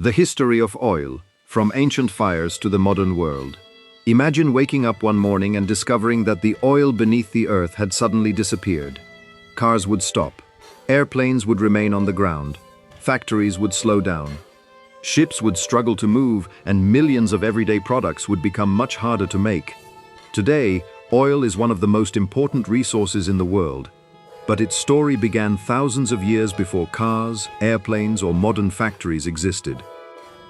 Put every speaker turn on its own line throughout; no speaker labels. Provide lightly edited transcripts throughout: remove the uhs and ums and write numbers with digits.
The history of oil, from ancient fires to the modern world. Imagine waking up one morning and discovering that the oil beneath the earth had suddenly disappeared. Cars would stop. Airplanes would remain on the ground. Factories would slow down. Ships would struggle to move, and millions of everyday products would become much harder to make. Today, oil is one of the most important resources in the world. But its story began thousands of years before cars, airplanes, or modern factories existed.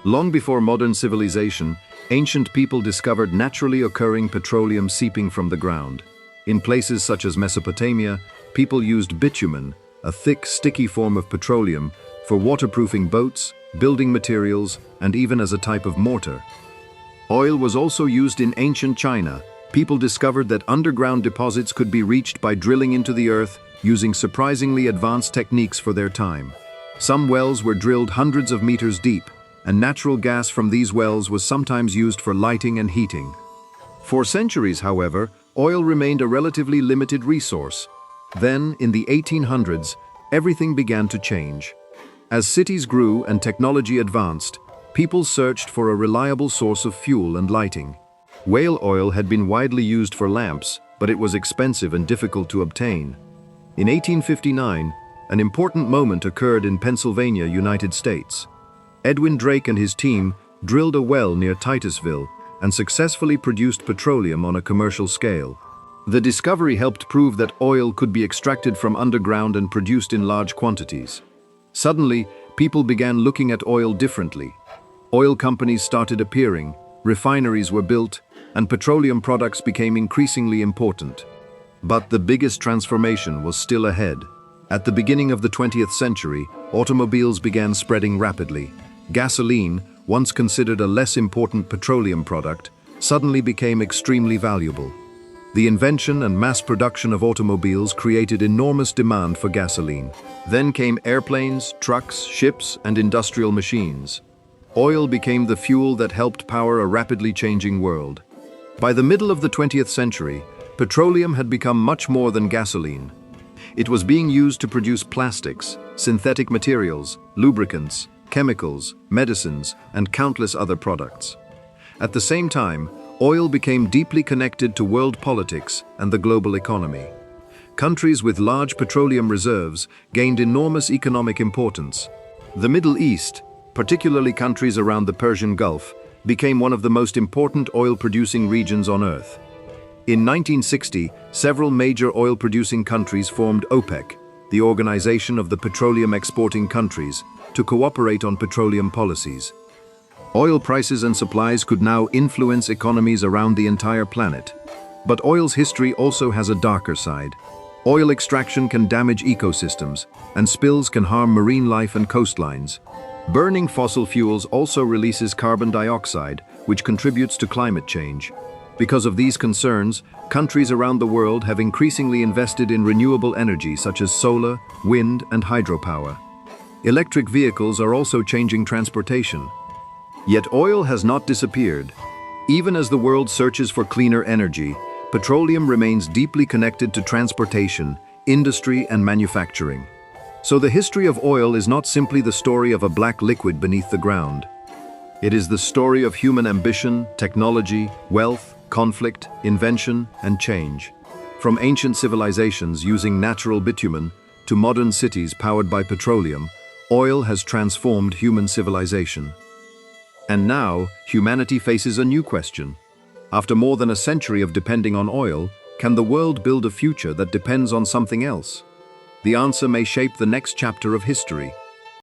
Long before modern civilization, ancient people discovered naturally occurring petroleum seeping from the ground. In places such as Mesopotamia, people used bitumen, a thick, sticky form of petroleum, for waterproofing boats, building materials, and even as a type of mortar. Oil was also used in ancient China. People discovered that underground deposits could be reached by drilling into the earth, using surprisingly advanced techniques for their time. Some wells were drilled hundreds of meters deep, and natural gas from these wells was sometimes used for lighting and heating. For centuries, however, oil remained a relatively limited resource. Then, in the 1800s, everything began to change. As cities grew and technology advanced, people searched for a reliable source of fuel and lighting. Whale oil had been widely used for lamps, but it was expensive and difficult to obtain. In 1859, an important moment occurred in Pennsylvania, United States. Edwin Drake and his team drilled a well near Titusville and successfully produced petroleum on a commercial scale. The discovery helped prove that oil could be extracted from underground and produced in large quantities. Suddenly, people began looking at oil differently. Oil companies started appearing, refineries were built, and petroleum products became increasingly important. But the biggest transformation was still ahead. At the beginning of the 20th century, automobiles began spreading rapidly. Gasoline, once considered a less important petroleum product, suddenly became extremely valuable. The invention and mass production of automobiles created enormous demand for gasoline. Then came airplanes, trucks, ships, and industrial machines. Oil became the fuel that helped power a rapidly changing world. By the middle of the 20th century, petroleum had become much more than gasoline. It was being used to produce plastics, synthetic materials, lubricants, chemicals, medicines, and countless other products. At the same time, oil became deeply connected to world politics and the global economy. Countries with large petroleum reserves gained enormous economic importance. The Middle East, particularly countries around the Persian Gulf, became one of the most important oil-producing regions on Earth. In 1960, several major oil-producing countries formed OPEC, the Organization of the Petroleum Exporting Countries, to cooperate on petroleum policies. Oil prices and supplies could now influence economies around the entire planet. But oil's history also has a darker side. Oil extraction can damage ecosystems, and spills can harm marine life and coastlines. Burning fossil fuels also releases carbon dioxide, which contributes to climate change. Because of these concerns, countries around the world have increasingly invested in renewable energy such as solar, wind, and hydropower. Electric vehicles are also changing transportation. Yet oil has not disappeared. Even as the world searches for cleaner energy, petroleum remains deeply connected to transportation, industry, and manufacturing. So the history of oil is not simply the story of a black liquid beneath the ground. It is the story of human ambition, technology, wealth, conflict, invention, and change. From ancient civilizations using natural bitumen to modern cities powered by petroleum, oil has transformed human civilization. And now, humanity faces a new question. After more than a century of depending on oil, can the world build a future that depends on something else? The answer may shape the next chapter of history.